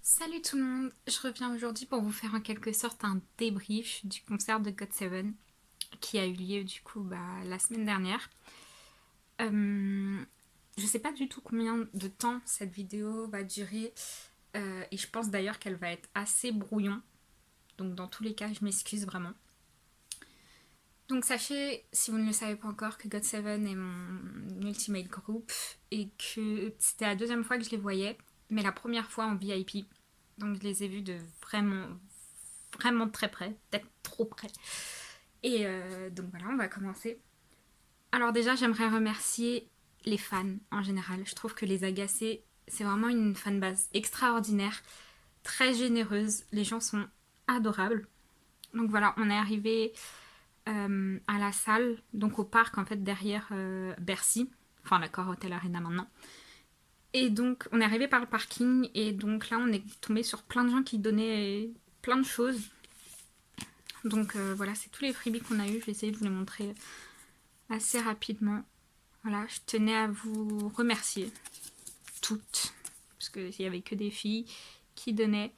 Salut tout le monde, je reviens aujourd'hui pour vous faire en quelque sorte un débrief du concert de GOT7 qui a eu lieu du coup la semaine dernière. Je sais pas du tout combien de temps cette vidéo va durer et je pense d'ailleurs qu'elle va être assez brouillon. Donc dans tous les cas, je m'excuse vraiment. Donc sachez, si vous ne le savez pas encore, que GOT7 est mon ultimate group et que c'était la deuxième fois que je les voyais, mais la première fois en VIP. Donc je les ai vus de vraiment très près, peut-être trop près. Et donc voilà, on va commencer. Alors déjà, j'aimerais remercier les fans en général. Je trouve que les Agacés, c'est vraiment une fanbase extraordinaire, très généreuse. Les gens sont adorables. Donc voilà, on est arrivé à la salle, donc au parc en fait derrière Bercy, enfin l'accord Hotel Arena maintenant. Et donc on est arrivé par le parking et donc là on est tombé sur plein de gens qui donnaient plein de choses. Donc voilà, c'est tous les freebies qu'on a eu. Je vais essayer de vous les montrer assez rapidement. Voilà, je tenais à vous remercier toutes, parce qu'il n'y avait que des filles qui donnaient.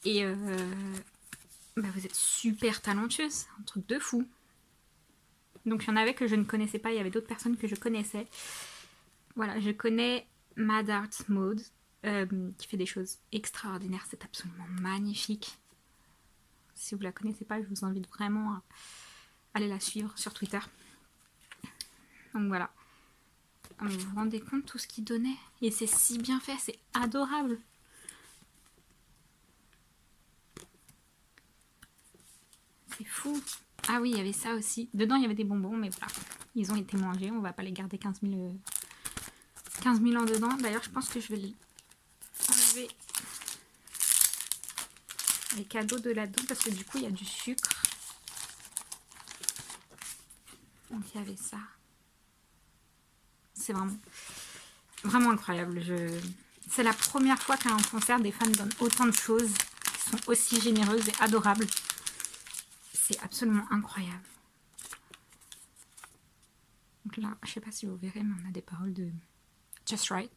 Et vous êtes super talentueuses, un truc de fou. Donc il y en avait que je ne connaissais pas, il y avait d'autres personnes que je connaissais. Voilà, je connais Mad Art Mode, qui fait des choses extraordinaires, c'est absolument magnifique. Si vous la connaissez pas, je vous invite vraiment à aller la suivre sur Twitter. Donc voilà. Vous vous rendez compte tout ce qu'il donnait? Et c'est si bien fait, c'est adorable. C'est fou. Ah oui, il y avait ça aussi. Dedans, il y avait des bonbons, mais voilà. Ils ont été mangés, on va pas les garder 15 000 ans dedans. D'ailleurs, je pense que je vais enlever les cadeaux de là-dedans parce que du coup, il y a du sucre. Donc, il y avait ça. C'est vraiment incroyable. C'est la première fois qu'à un concert, des fans donnent autant de choses, qui sont aussi généreuses et adorables. C'est absolument incroyable. Donc là, je sais pas si vous verrez, mais on a des paroles de Just Right.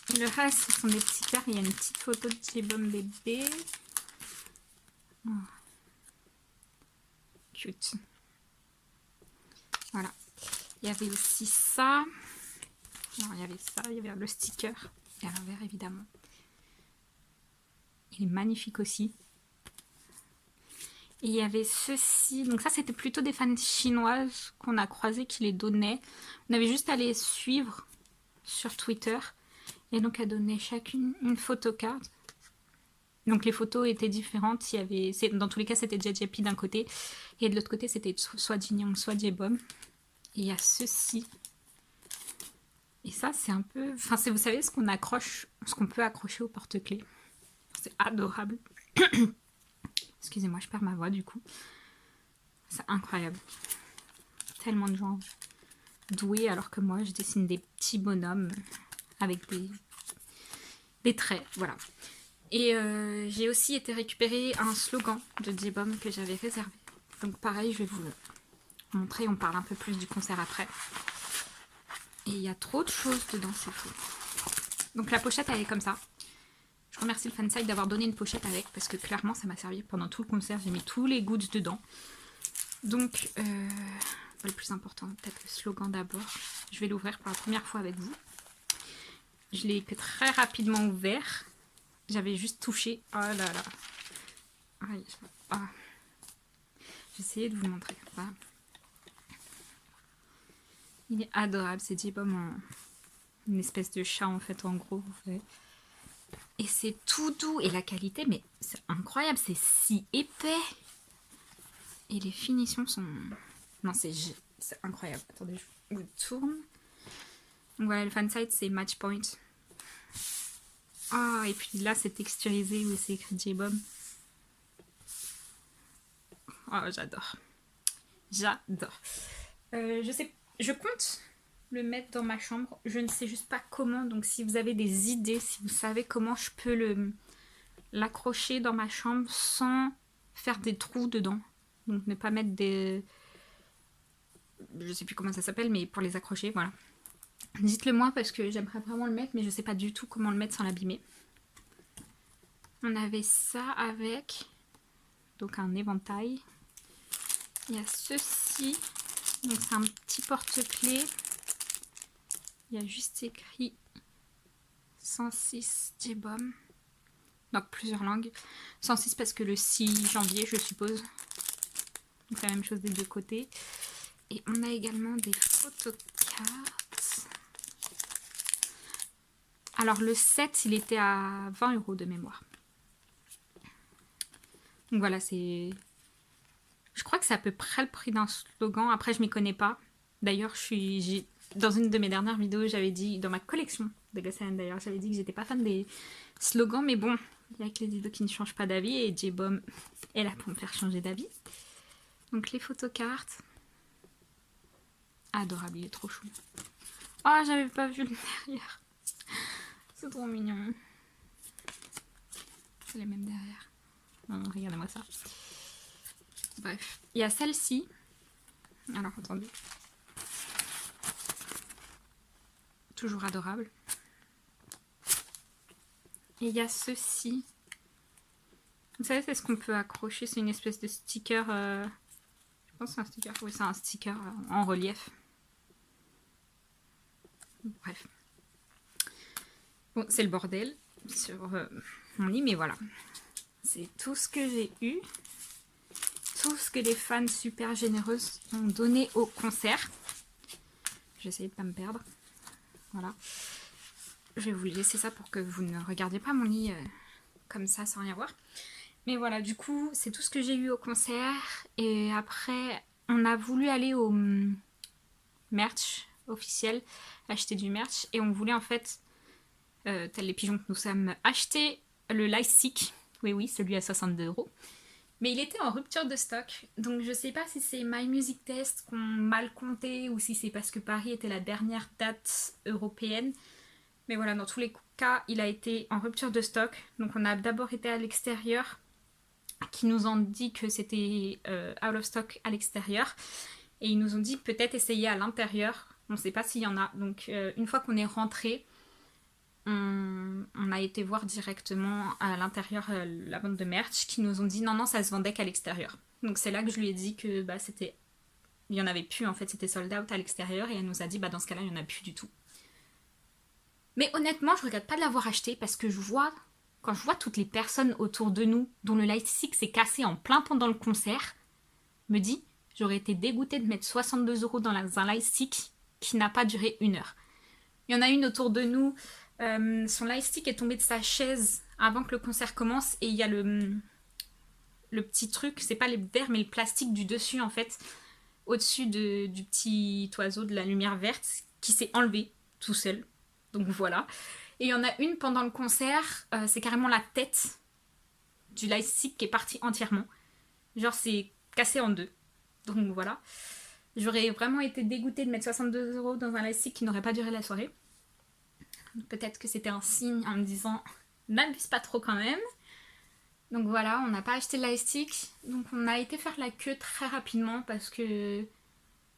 Et le reste, ce sont des petits cœurs. Il y a une petite photo de J-Bomb bébé. Oh. Cute. Voilà. Il y avait aussi ça. Alors, il y avait ça, il y avait le sticker. Et à l'envers, évidemment. Il est magnifique aussi. Et il y avait ceci. Donc ça, c'était plutôt des fans chinoises qu'on a croisées qui les donnaient. On avait juste à les suivre sur Twitter. Et donc, elles donnaient chacune une photocard. Donc les photos étaient différentes. Dans tous les cas, c'était JJP d'un côté. Et de l'autre côté, c'était soit Jin Young, soit J-Bomb. Et il y a ceci. Et ça, c'est un peu... Enfin, vous savez ce qu'on peut accrocher au porte-clés. C'est adorable. Excusez-moi, je perds ma voix du coup. C'est incroyable. Tellement de gens doués alors que moi, je dessine des petits bonhommes avec des traits. Voilà. Et j'ai aussi été récupérer un slogan de J-Bomb que j'avais réservé. Donc pareil, je vais vous le montrer. On parle un peu plus du concert après. Et il y a trop de choses dedans, c'est tout. Donc la pochette, elle est comme ça. Je remercie le fansite d'avoir donné une pochette avec, parce que clairement, ça m'a servi pendant tout le concert. J'ai mis tous les goods dedans. Donc, le plus important, peut-être le slogan d'abord. Je vais l'ouvrir pour la première fois avec vous. Je l'ai que très rapidement ouvert. J'avais juste touché. Oh là là. J'ai essayé de vous montrer. Voilà. Il est adorable. C'est J-Bomb en une espèce de chat en fait, en gros. Vous voyez. Et c'est tout doux. Et la qualité, mais c'est incroyable. C'est si épais. Et les finitions sont... Non, c'est incroyable. Attendez, je vous tourne. Donc voilà, le fansite, c'est Matchpoint. Ah, et puis là, c'est texturisé où c'est écrit J-Bomb. Oh, j'adore. J'adore. Je compte le mettre dans ma chambre. Je ne sais juste pas comment. Donc, si vous avez des idées, si vous savez comment je peux l'accrocher dans ma chambre sans faire des trous dedans. Donc, ne pas mettre des... Je sais plus comment ça s'appelle, mais pour les accrocher, voilà. Dites-le moi parce que j'aimerais vraiment le mettre, mais je sais pas du tout comment le mettre sans l'abîmer. On avait ça avec, donc un éventail. Il y a ceci, donc c'est un petit porte-clés. Il y a juste écrit 106 J-Bomb. Donc plusieurs langues. 106 parce que le 6 janvier, je suppose. Donc la même chose des deux côtés. Et on a également des photocartes. Alors le 7, il était à 20 € de mémoire. Donc voilà, c'est... Je crois que c'est à peu près le prix d'un slogan. Après, je m'y connais pas. D'ailleurs, dans une de mes dernières vidéos, j'avais dit, dans ma collection de Gossen d'ailleurs, j'avais dit que j'étais pas fan des slogans. Mais bon, il y a que les vidéos qui ne changent pas d'avis. Et J-Bomb est là pour me faire changer d'avis. Donc les photocartes. Adorable, il est trop chou. Oh, j'avais pas vu le derrière. C'est trop mignon. C'est les mêmes derrière. Non, regardez-moi ça. Bref, il y a celle-ci. Alors, attendez. Toujours adorable. Et il y a ceci. Vous savez, c'est ce qu'on peut accrocher. C'est une espèce de sticker. Je pense que c'est un sticker. Oui, c'est un sticker en relief. Bref. Bon, c'est le bordel sur mon lit, mais voilà. C'est tout ce que j'ai eu. Tout ce que les fans super généreuses ont donné au concert. J'ai essayé de ne pas me perdre. Voilà. Je vais vous laisser ça pour que vous ne regardiez pas mon lit comme ça sans rien voir. Mais voilà, du coup, c'est tout ce que j'ai eu au concert. Et après, on a voulu aller au merch officiel, acheter du merch. Et on voulait en fait, tel les pigeons que nous sommes, acheter le Lightstick. Oui, oui, celui à 62 €. Mais il était en rupture de stock. Donc je sais pas si c'est My Music Test qu'on mal compté ou si c'est parce que Paris était la dernière date européenne. Mais voilà, dans tous les cas, il a été en rupture de stock. Donc on a d'abord été à l'extérieur, qui nous ont dit que c'était out of stock à l'extérieur. Et ils nous ont dit peut-être essayer à l'intérieur. On ne sait pas s'il y en a. Donc une fois qu'on est rentré, on a été voir directement à l'intérieur la vente de merch qui nous ont dit non, ça se vendait qu'à l'extérieur. Donc c'est là que je lui ai dit que c'était... Il y en avait plus en fait, c'était sold out à l'extérieur et elle nous a dit dans ce cas-là, il n'y en a plus du tout. Mais honnêtement, je regrette pas de l'avoir acheté parce que quand je vois toutes les personnes autour de nous dont le Lightstick s'est cassé en plein pendant le concert, me dit j'aurais été dégoûtée de mettre 62 € dans un Lightstick qui n'a pas duré 1 heure. Il y en a une autour de nous, son Lightstick est tombé de sa chaise avant que le concert commence et il y a le petit truc, c'est pas les verres mais le plastique du dessus en fait, au-dessus du petit oiseau de la lumière verte qui s'est enlevé tout seul. Donc voilà. Et il y en a une pendant le concert, c'est carrément la tête du Lightstick qui est partie entièrement. Genre c'est cassé en deux. Donc voilà. J'aurais vraiment été dégoûtée de mettre 62 € dans un Lightstick qui n'aurait pas duré la soirée. Peut-être que c'était un signe en me disant n'abuse pas trop quand même. Donc voilà, on n'a pas acheté le Lightstick. Donc on a été faire la queue très rapidement parce que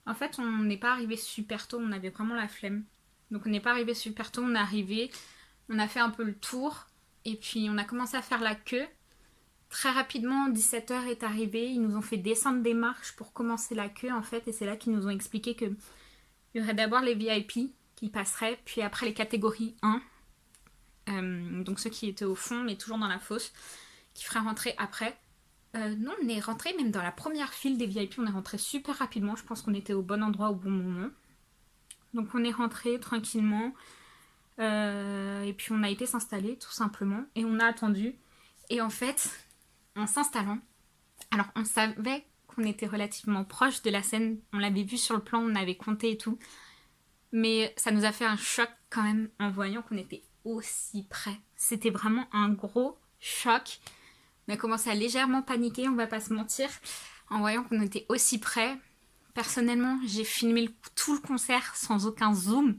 en fait on n'est pas arrivé super tôt, on avait vraiment la flemme. Donc on n'est pas arrivé super tôt, on est arrivé, on a fait un peu le tour et puis on a commencé à faire la queue. Très rapidement, 17 h est arrivé, ils nous ont fait descendre des marches pour commencer la queue en fait et c'est là qu'ils nous ont expliqué qu'il y aurait d'abord les VIP qui passeraient, puis après les catégories 1, donc ceux qui étaient au fond mais toujours dans la fosse, qui feraient rentrer après. Non, on est rentré même dans la première file des VIP, on est rentré super rapidement, je pense qu'on était au bon endroit au bon moment. Donc on est rentré tranquillement et puis on a été s'installer tout simplement et on a attendu. Et en fait, en s'installant, alors on savait qu'on était relativement proche de la scène, on l'avait vu sur le plan, on avait compté et tout, mais ça nous a fait un choc quand même en voyant qu'on était aussi près. C'était vraiment un gros choc. On a commencé à légèrement paniquer, on va pas se mentir, en voyant qu'on était aussi près. Personnellement, j'ai filmé tout le concert sans aucun zoom.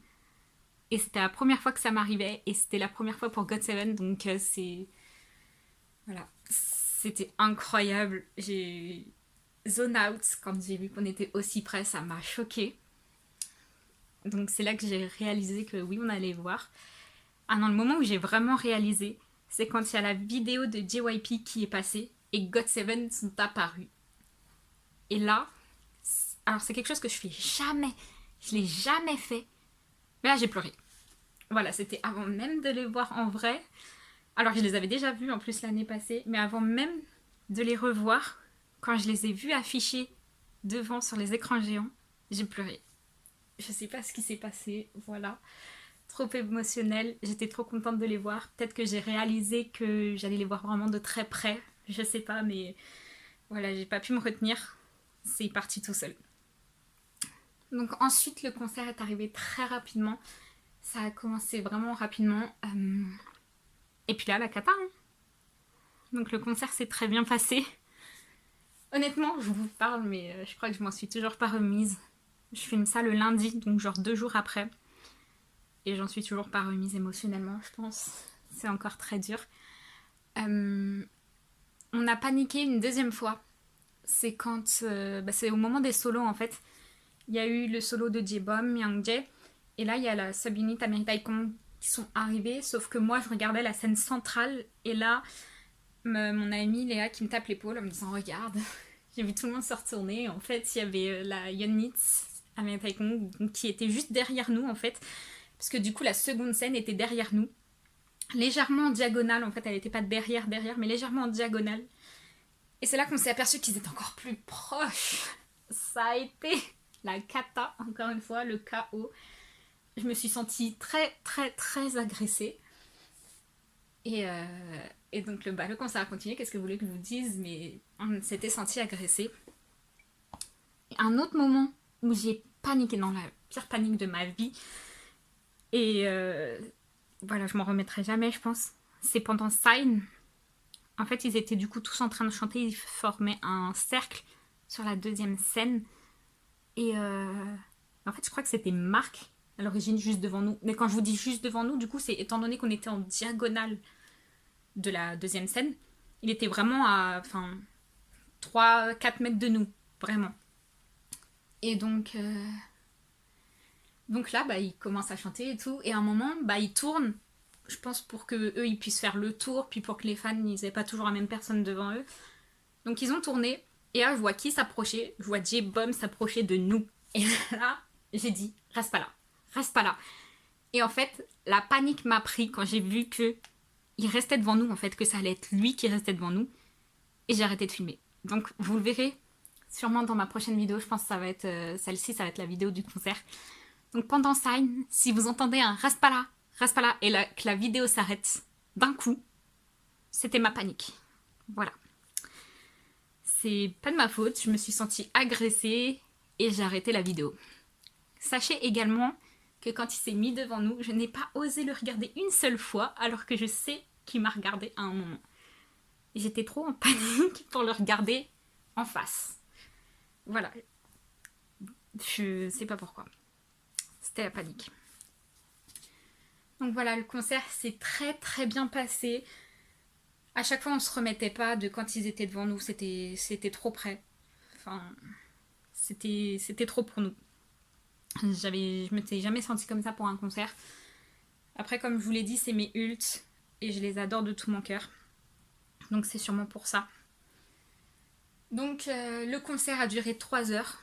Et c'était la première fois que ça m'arrivait. Et c'était la première fois pour GOT7. Donc c'est... Voilà. C'était incroyable. J'ai zone out quand j'ai vu qu'on était aussi près. Ça m'a choquée. Donc c'est là que j'ai réalisé que oui, on allait voir. Ah non, le moment où j'ai vraiment réalisé, c'est quand il y a la vidéo de JYP qui est passée et GOT7 sont apparus. Et là, alors c'est quelque chose que je fais jamais. Je l'ai jamais fait. Mais là, j'ai pleuré. Voilà, c'était avant même de les voir en vrai. Alors je les avais déjà vus en plus l'année passée, mais avant même de les revoir, quand je les ai vus affichés devant sur les écrans géants, j'ai pleuré. Je sais pas ce qui s'est passé, voilà. Trop émotionnel, j'étais trop contente de les voir. Peut-être que j'ai réalisé que j'allais les voir vraiment de très près, je sais pas, mais voilà, j'ai pas pu me retenir. C'est parti tout seul. Donc ensuite, le concert est arrivé très rapidement. Ça a commencé vraiment rapidement. Et puis là, la cata. Hein. Donc le concert s'est très bien passé. Honnêtement, je vous parle, mais je crois que je m'en suis toujours pas remise. Je filme ça le lundi, donc genre 2 jours après. Et j'en suis toujours pas remise émotionnellement, je pense. C'est encore très dur. On a paniqué une deuxième fois. C'est quand... c'est au moment des solos, en fait. Il y a eu le solo de J-Bomb, Young Jae. Et là, il y a la sub-unit American qui sont arrivés. Sauf que moi, je regardais la scène centrale. Et là, mon amie Léa qui me tape l'épaule en me disant « Regarde !» J'ai vu tout le monde se retourner. En fait, il y avait la unit American qui était juste derrière nous, en fait. Parce que du coup, la seconde scène était derrière nous. Légèrement en diagonale, en fait, elle n'était pas derrière, mais légèrement en diagonale. Et c'est là qu'on s'est aperçu qu'ils étaient encore plus proches. Ça a été la cata, encore une fois, le chaos. Je me suis sentie très, très, très agressée. Et donc, le concert a continué. Qu'est-ce que vous voulez que je vous dise? Mais on s'était senti agressé. Un autre moment où j'ai paniqué, dans la pire panique de ma vie, et voilà, je m'en remettrai jamais, je pense. C'est pendant Sign. En fait, ils étaient du coup tous en train de chanter. Ils formaient un cercle sur la deuxième scène. Et en fait, je crois que c'était Marc à l'origine juste devant nous. Mais quand je vous dis juste devant nous, du coup, c'est étant donné qu'on était en diagonale de la deuxième scène, il était vraiment à 3-4 mètres de nous, vraiment. Et donc là, ils commencent à chanter et tout. Et à un moment, ils tournent, je pense pour que eux ils puissent faire le tour, puis pour que les fans ils aient pas toujours la même personne devant eux. Donc ils ont tourné. Et là, je vois qui s'approchait. Je vois J-Bomb s'approcher de nous. Et là, j'ai dit, reste pas là. Reste pas là. Et en fait, la panique m'a pris quand j'ai vu que il restait devant nous, en fait, que ça allait être lui qui restait devant nous. Et j'ai arrêté de filmer. Donc, vous le verrez sûrement dans ma prochaine vidéo. Je pense que ça va être celle-ci, ça va être la vidéo du concert. Donc, pendant Sign, si vous entendez un reste pas là, et que la vidéo s'arrête d'un coup, c'était ma panique. Voilà. C'est pas de ma faute, je me suis sentie agressée et j'ai arrêté la vidéo. Sachez également que quand il s'est mis devant nous, je n'ai pas osé le regarder une seule fois alors que je sais qu'il m'a regardé à un moment. J'étais trop en panique pour le regarder en face. Voilà. Je sais pas pourquoi. C'était la panique. Donc voilà, le concert s'est très très bien passé. À chaque fois, on se remettait pas de quand ils étaient devant nous. C'était trop près. Enfin, c'était trop pour nous. Je m'étais jamais sentie comme ça pour un concert. Après, comme je vous l'ai dit, c'est mes ults et je les adore de tout mon cœur. Donc c'est sûrement pour ça. Donc le concert a duré 3 heures.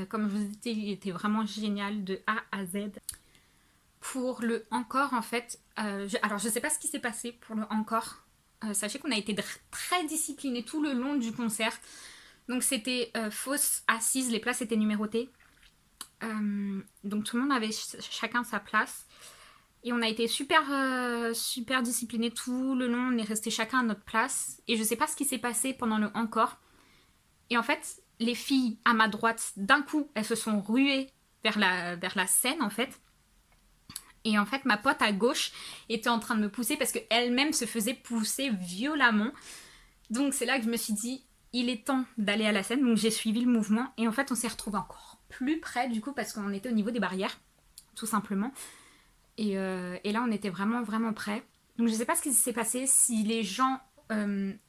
Comme je vous ai dit, il était vraiment génial de A à Z. Pour le encore, en fait, alors je sais pas ce qui s'est passé pour le encore. Sachez qu'on a été très disciplinés tout le long du concert. Donc c'était fausse assise, les places étaient numérotées. Donc tout le monde avait chacun sa place. Et on a été super disciplinés tout le long. On est restés chacun à notre place. Et je sais pas ce qui s'est passé pendant le encore. Et en fait, les filles à ma droite, d'un coup, elles se sont ruées vers la scène, en fait. Et en fait, ma pote à gauche était en train de me pousser parce qu'elle-même se faisait pousser violemment. Donc c'est là que je me suis dit, il est temps d'aller à la scène. Donc j'ai suivi le mouvement. Et en fait, on s'est retrouvés encore plus près du coup parce qu'on était au niveau des barrières, tout simplement. Et là, on était vraiment, vraiment près. Donc je sais pas ce qui s'est passé, si les gens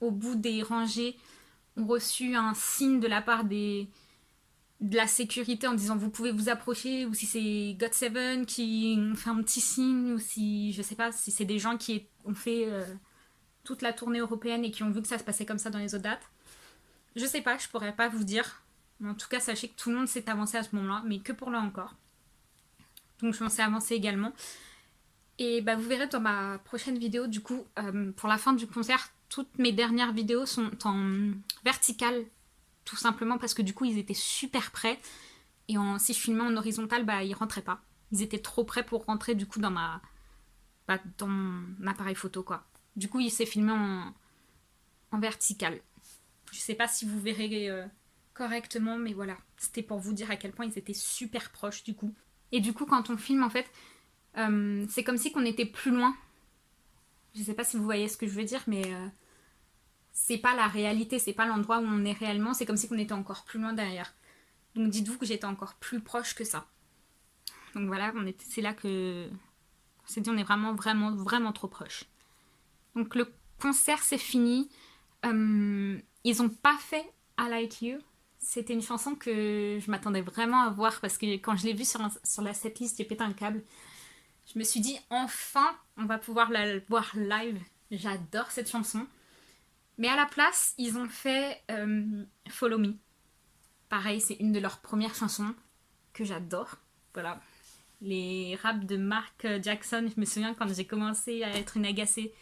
au bout des rangées ont reçu un signe de la part des de la sécurité en disant vous pouvez vous approcher, ou si c'est GOT7 qui ont fait un petit signe, ou si je sais pas, si c'est des gens qui ont fait toute la tournée européenne et qui ont vu que ça se passait comme ça dans les autres dates. Je sais pas, je pourrais pas vous dire. Mais en tout cas, sachez que tout le monde s'est avancé à ce moment-là, mais que pour là encore. Donc je m'en suis avancée également. Et bah, vous verrez dans ma prochaine vidéo, du coup, pour la fin du concert, toutes mes dernières vidéos sont en verticale, tout simplement parce que du coup, ils étaient super près. Et si je filmais en horizontal, bah, ils rentraient pas. Ils étaient trop près pour rentrer, du coup, dans mon appareil photo, quoi. Du coup, il s'est filmé en vertical. Je sais pas si vous verrez correctement, mais voilà. C'était pour vous dire à quel point ils étaient super proches, du coup. Et du coup, quand on filme, en fait, c'est comme si qu'on était plus loin. Je sais pas si vous voyez ce que je veux dire, mais c'est pas la réalité, c'est pas l'endroit où on est réellement, c'est comme si on était encore plus loin derrière. Donc dites-vous que j'étais encore plus proche que ça. Donc voilà, c'est là que on s'est dit on est vraiment, vraiment, vraiment trop proche. Donc le concert c'est fini. Ils ont pas fait I Like You. C'était une chanson que je m'attendais vraiment à voir parce que quand je l'ai vue sur la setlist, j'ai pété un câble. Je me suis dit enfin on va pouvoir la voir live. J'adore cette chanson. Mais à la place, ils ont fait Follow Me. Pareil, c'est une de leurs premières chansons que j'adore. Voilà. Les raps de Mark Jackson, je me souviens quand j'ai commencé à être une agacée,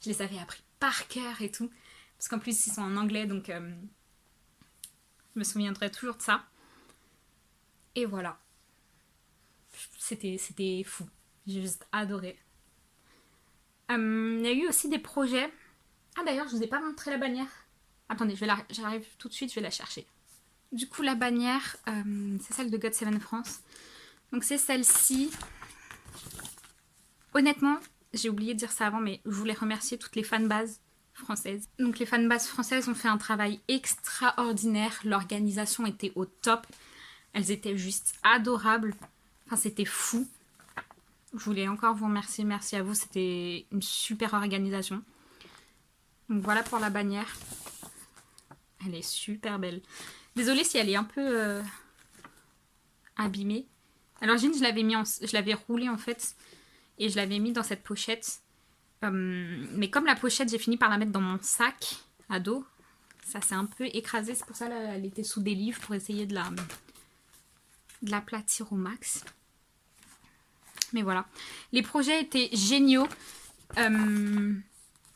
je les avais appris par cœur et tout. Parce qu'en plus, ils sont en anglais, donc je me souviendrai toujours de ça. Et voilà. C'était fou. J'ai juste adoré. Il y a eu aussi des projets. Ah d'ailleurs, je vous ai pas montré la bannière. Attendez, j'arrive tout de suite, je vais la chercher. Du coup, la bannière, c'est celle de GOT7 France. Donc c'est celle-ci. Honnêtement, j'ai oublié de dire ça avant, mais je voulais remercier toutes les fanbases françaises. Donc les fanbases françaises ont fait un travail extraordinaire. L'organisation était au top. Elles étaient juste adorables. Enfin, c'était fou. Je voulais encore vous remercier. Merci à vous. C'était une super organisation. Donc voilà pour la bannière. Elle est super belle. Désolée si elle est un peu abîmée. À l'origine, je l'avais roulée en fait. Et je l'avais mis dans cette pochette. Mais comme la pochette, j'ai fini par la mettre dans mon sac à dos. Ça s'est un peu écrasé. C'est pour ça qu'elle était sous des livres pour essayer de l'aplatir au max. Mais voilà. Les projets étaient géniaux.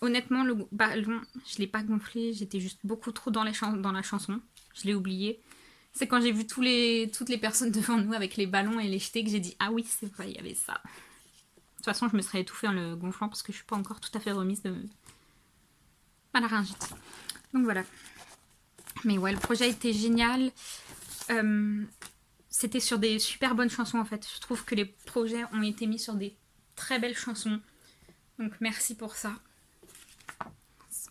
Honnêtement, le ballon, je ne l'ai pas gonflé. J'étais juste beaucoup trop dans la chanson. Je l'ai oublié. C'est quand j'ai vu toutes les personnes devant nous avec les ballons et les jetés que j'ai dit « Ah oui, c'est vrai, il y avait ça ». De toute façon, je me serais étouffée en le gonflant parce que je ne suis pas encore tout à fait remise de ma laryngite. Donc voilà. Mais ouais, le projet était génial. C'était sur des super bonnes chansons en fait. Je trouve que les projets ont été mis sur des très belles chansons. Donc merci pour ça.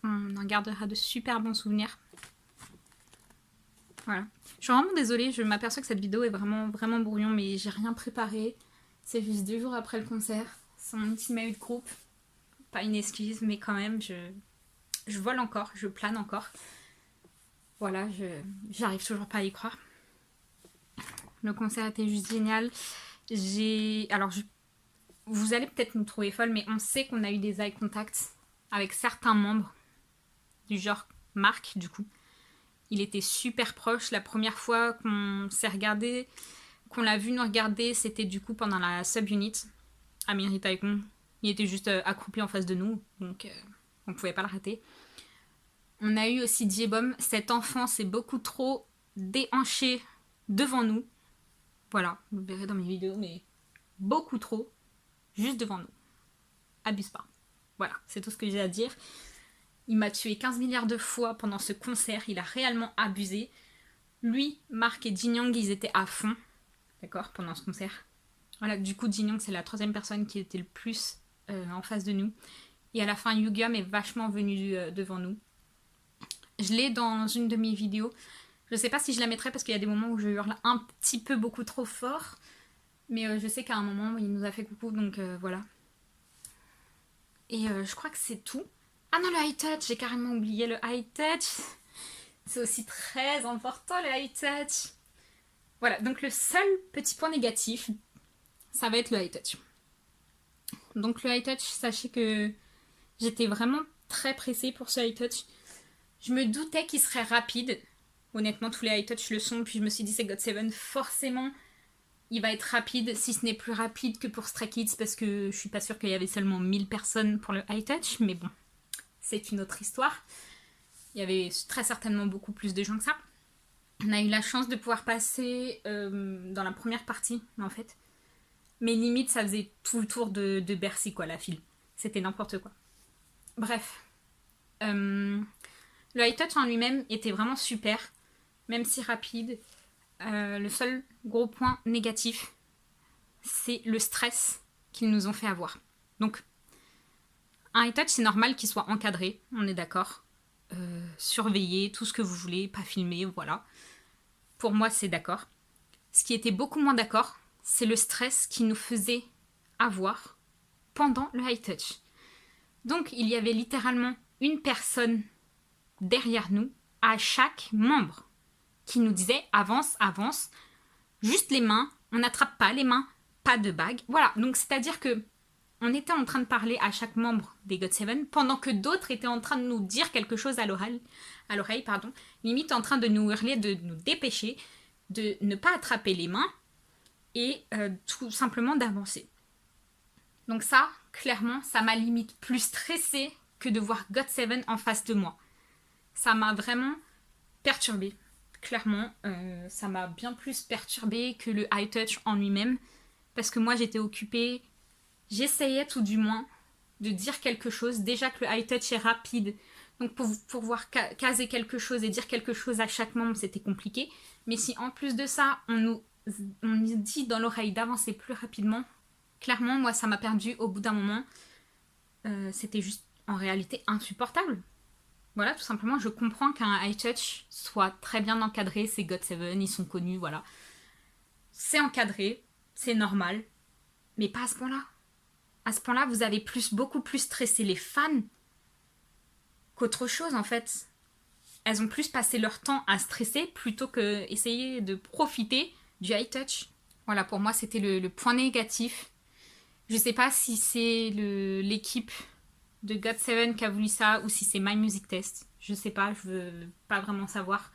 On en gardera de super bons souvenirs. Voilà. Je suis vraiment désolée, je m'aperçois que cette vidéo est vraiment, vraiment brouillon, mais j'ai rien préparé. C'est juste 2 jours après le concert. C'est mon petit mail de groupe. Pas une excuse, mais quand même, je vole encore, je plane encore. Voilà, j'arrive toujours pas à y croire. Le concert était juste génial. Vous allez peut-être nous trouver folle, mais on sait qu'on a eu des eye contacts avec certains membres du genre Marc, du coup. Il était super proche. La première fois qu'on s'est regardé, qu'on l'a vu nous regarder, c'était du coup pendant la subunit à Miri Taikon. Il était juste accroupi en face de nous, donc on pouvait pas le rater. On a eu aussi J-Bomb. Cet enfant s'est beaucoup trop déhanché devant nous. Voilà, vous verrez dans mes vidéos, mais beaucoup trop, juste devant nous. Abuse pas. Voilà, c'est tout ce que j'ai à dire. Il m'a tué 15 milliards de fois pendant ce concert, il a réellement abusé. Lui, Marc et Jin Young, ils étaient à fond, d'accord, pendant ce concert. Voilà, du coup, Jin Young, c'est la 3e personne qui était le plus en face de nous. Et à la fin, Yugyeom est vachement venu devant nous. Je l'ai dans une de mes vidéos. Je sais pas si je la mettrai parce qu'il y a des moments où je hurle un petit peu beaucoup trop fort. Mais je sais qu'à un moment, il nous a fait coucou, donc voilà. Et je crois que c'est tout. Ah non, le high touch, j'ai carrément oublié le high touch. C'est aussi très important, le high touch. Voilà, donc le seul petit point négatif, ça va être le high touch. Donc le high touch, sachez que j'étais vraiment très pressée pour ce high touch. Je me doutais qu'il serait rapide. Honnêtement, tous les high touch le sont. Puis je me suis dit, c'est GOT7, forcément, il va être rapide, si ce n'est plus rapide que pour Stray Kids, parce que je suis pas sûre qu'il y avait seulement 1000 personnes pour le high touch. Mais bon, c'est une autre histoire. Il y avait très certainement beaucoup plus de gens que ça. On a eu la chance de pouvoir passer dans la première partie, en fait. Mais limite, ça faisait tout le tour de Bercy, quoi, la file. C'était n'importe quoi. Bref. Le high touch en lui-même était vraiment super, même si rapide. Le seul gros point négatif, c'est le stress qu'ils nous ont fait avoir. Donc, un high touch, c'est normal qu'il soit encadré, on est d'accord. Surveillé, tout ce que vous voulez, pas filmé, voilà. Pour moi, c'est d'accord. Ce qui était beaucoup moins d'accord, c'est le stress qu'ils nous faisait avoir pendant le high touch. Donc, il y avait littéralement une personne derrière nous, à chaque membre, qui nous disait avance, avance, juste les mains, on n'attrape pas les mains, pas de bague. Voilà, donc c'est-à-dire que on était en train de parler à chaque membre des GOT7 pendant que d'autres étaient en train de nous dire quelque chose à l'oreille, limite en train de nous hurler, de nous dépêcher, de ne pas attraper les mains et tout simplement d'avancer. Donc ça, clairement, ça m'a limite plus stressée que de voir GOT7 en face de moi. Ça m'a vraiment perturbée. Clairement, ça m'a bien plus perturbée que le high touch en lui-même. Parce que moi, j'étais occupée. J'essayais tout du moins de dire quelque chose. Déjà que le high touch est rapide. Donc pour pouvoir caser quelque chose et dire quelque chose à chaque membre, c'était compliqué. Mais si en plus de ça, on nous dit dans l'oreille d'avancer plus rapidement, clairement, moi, ça m'a perdu au bout d'un moment. C'était juste en réalité insupportable. Voilà, tout simplement, je comprends qu'un high touch soit très bien encadré, c'est GOT7, ils sont connus, voilà. C'est encadré, c'est normal, mais pas à ce point-là. À ce point-là, vous avez beaucoup plus stressé les fans qu'autre chose, en fait. Elles ont plus passé leur temps à stresser plutôt que essayer de profiter du high touch. Voilà, pour moi, c'était le point négatif. Je sais pas si c'est l'équipe de GOT7 qui a voulu ça ou si c'est My Music Test. Je sais pas, je veux pas vraiment savoir.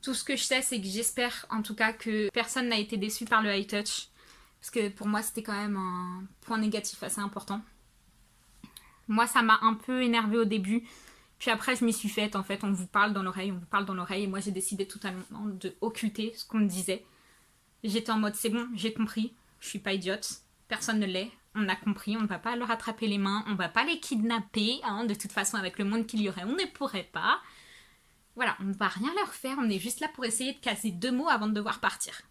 Tout ce que je sais, c'est que j'espère en tout cas que personne n'a été déçu par le high touch. Parce que pour moi, c'était quand même un point négatif assez important. Moi, ça m'a un peu énervée au début. Puis après, je m'y suis faite. En fait, on vous parle dans l'oreille, on vous parle dans l'oreille. Et moi, j'ai décidé totalement de occulter ce qu'on me disait. J'étais en mode, c'est bon, j'ai compris. Je suis pas idiote. Personne ne l'est. On a compris, on ne va pas leur attraper les mains, on ne va pas les kidnapper, hein, de toute façon avec le monde qu'il y aurait, on ne pourrait pas. Voilà, on ne va rien leur faire, on est juste là pour essayer de casser 2 mots avant de devoir partir.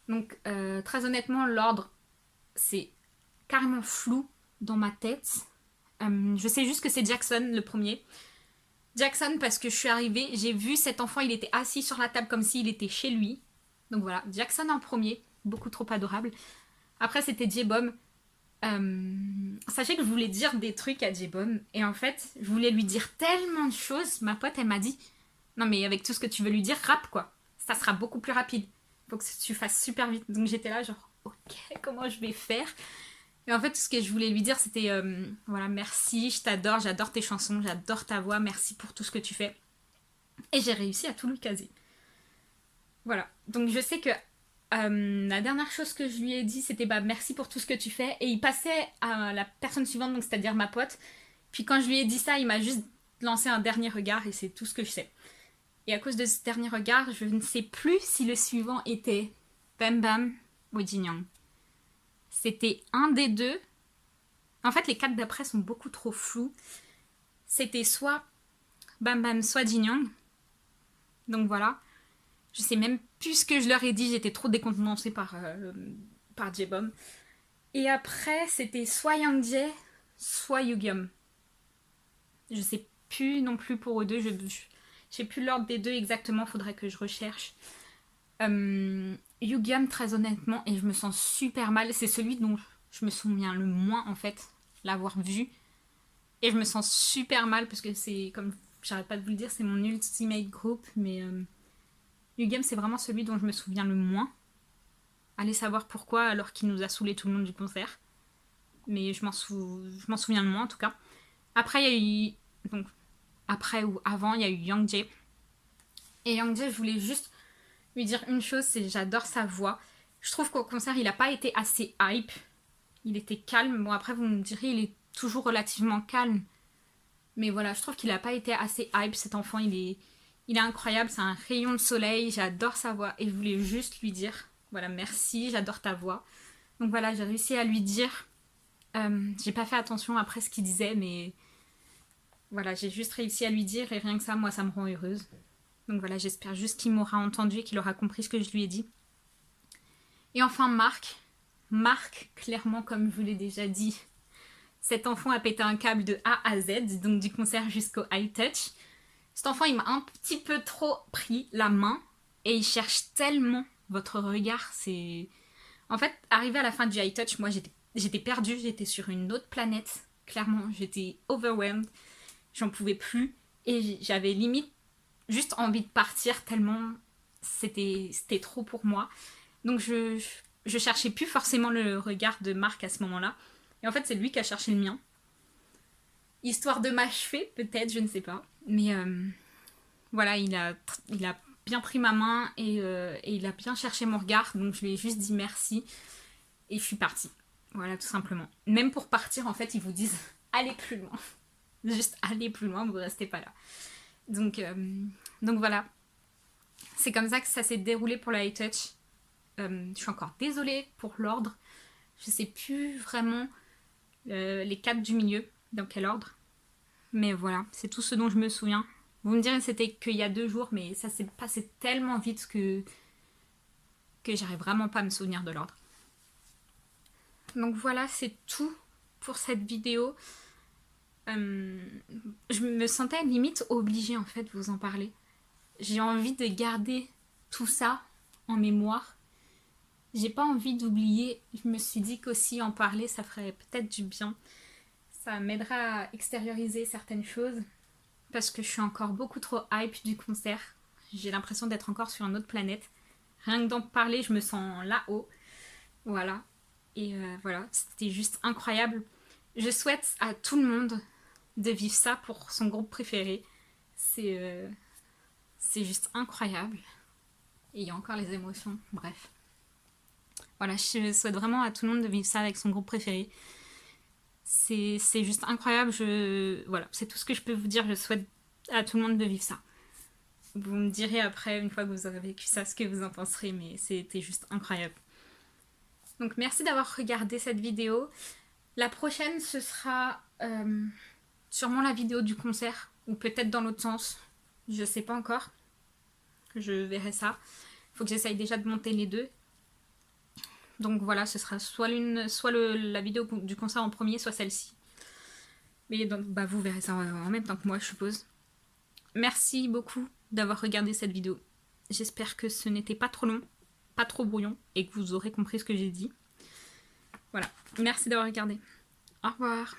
Donc très honnêtement, l'ordre, c'est carrément flou dans ma tête. Je sais juste que c'est Jackson le premier. Jackson parce que je suis arrivée, j'ai vu cet enfant, il était assis sur la table comme s'il était chez lui. Donc voilà, Jackson en premier, beaucoup trop adorable. Après c'était J-Bomb. Sachez que je voulais dire des trucs à J-Bomb et en fait je voulais lui dire tellement de choses. Ma pote elle m'a dit non mais avec tout ce que tu veux lui dire, rappe quoi, ça sera beaucoup plus rapide, faut que tu fasses super vite. Donc j'étais là genre ok, comment je vais faire. Et en fait tout ce que je voulais lui dire c'était voilà, merci, je t'adore, j'adore tes chansons, j'adore ta voix, merci pour tout ce que tu fais. Et j'ai réussi à tout lui caser. Voilà, donc je sais que la dernière chose que je lui ai dit, c'était bah merci pour tout ce que tu fais. Et il passait à la personne suivante, donc c'est-à-dire ma pote. Puis quand je lui ai dit ça, il m'a juste lancé un dernier regard et c'est tout ce que je sais. Et à cause de ce dernier regard, je ne sais plus si le suivant était Bam Bam ou Jin Young. C'était un des deux. En fait, les 4 d'après sont beaucoup trop flous. C'était soit Bam Bam, soit Jin Young. Donc voilà. Je sais même plus ce que je leur ai dit, j'étais trop décontenancée par J-Bomb. Et après, c'était soit Yang Jae, soit Yugyeom. Je sais plus non plus pour eux deux, je sais plus l'ordre des deux exactement, faudrait que je recherche. Yugyeom, très honnêtement, et je me sens super mal, c'est celui dont je me souviens le moins en fait, l'avoir vu. Et je me sens super mal parce que c'est, comme j'arrête pas de vous le dire, c'est mon ultimate group, mais U-Game, c'est vraiment celui dont je me souviens le moins. Allez savoir pourquoi, alors qu'il nous a saoulé tout le long du concert. Mais je m'en souviens le moins en tout cas. Après, il y a eu. Donc, après ou avant, il y a eu Young Jae. Et Young Jae, je voulais juste lui dire une chose, c'est j'adore sa voix. Je trouve qu'au concert, il n'a pas été assez hype. Il était calme. Bon, après, vous me direz, il est toujours relativement calme. Mais voilà, je trouve qu'il n'a pas été assez hype. Cet enfant, il est incroyable. C'est un rayon de soleil. J'adore sa voix. Et je voulais juste lui dire, voilà, merci, j'adore ta voix. Donc voilà, j'ai réussi à lui dire. J'ai pas fait attention après ce qu'il disait, mais voilà, j'ai juste réussi à lui dire. Et rien que ça, moi, ça me rend heureuse. Donc voilà, j'espère juste qu'il m'aura entendu et qu'il aura compris ce que je lui ai dit. Et enfin, Marc, clairement, comme je vous l'ai déjà dit, cet enfant a pété un câble de A à Z, donc du concert jusqu'au high touch. Cet enfant, il m'a un petit peu trop pris la main et il cherche tellement votre regard. C'est... En fait, arrivé à la fin du high touch, moi, j'étais perdue, j'étais sur une autre planète. Clairement, j'étais overwhelmed. J'en pouvais plus et j'avais limite juste envie de partir tellement c'était trop pour moi. Donc je cherchais plus forcément le regard de Marc à ce moment-là. Et en fait, c'est lui qui a cherché le mien. Histoire de m'achever, peut-être, je ne sais pas. Mais voilà, il a bien pris ma main et il a bien cherché mon regard. Donc je lui ai juste dit merci. Et je suis partie. Voilà, tout simplement. Même pour partir, en fait, ils vous disent allez plus loin. Juste allez plus loin, vous ne restez pas là. Donc voilà. C'est comme ça que ça s'est déroulé pour la high touch. Je suis encore désolée pour l'ordre. Je sais plus vraiment les 4 du milieu, dans quel ordre. Mais voilà, c'est tout ce dont je me souviens. Vous me direz c'était qu'il y a 2 jours, mais ça s'est passé tellement vite que j'arrive vraiment pas à me souvenir de l'ordre. Donc voilà, c'est tout pour cette vidéo. Je me sentais limite obligée en fait de vous en parler. J'ai envie de garder tout ça en mémoire. J'ai pas envie d'oublier. Je me suis dit qu'aussi en parler, ça ferait peut-être du bien. Ça m'aidera à extérioriser certaines choses. Parce que je suis encore beaucoup trop hype du concert. J'ai l'impression d'être encore sur une autre planète. Rien que d'en parler, je me sens là-haut. Voilà. Et voilà, c'était juste incroyable. Je souhaite à tout le monde de vivre ça pour son groupe préféré. C'est juste incroyable. Et il y a encore les émotions. Bref. Voilà, je souhaite vraiment à tout le monde de vivre ça avec son groupe préféré. C'est juste incroyable. Voilà, c'est tout ce que je peux vous dire. Je souhaite à tout le monde de vivre ça. Vous me direz après, une fois que vous aurez vécu ça, ce que vous en penserez, mais c'était juste incroyable. Donc merci d'avoir regardé cette vidéo. La prochaine, ce sera sûrement la vidéo du concert, ou peut-être dans l'autre sens. Je sais pas encore. Je verrai ça. Faut que j'essaye déjà de monter les deux. Donc voilà, ce sera soit la vidéo du concert en premier, soit celle-ci. Mais donc, bah, vous verrez ça en même temps que moi, je suppose. Merci beaucoup d'avoir regardé cette vidéo. J'espère que ce n'était pas trop long, pas trop brouillon, et que vous aurez compris ce que j'ai dit. Voilà, merci d'avoir regardé. Au revoir.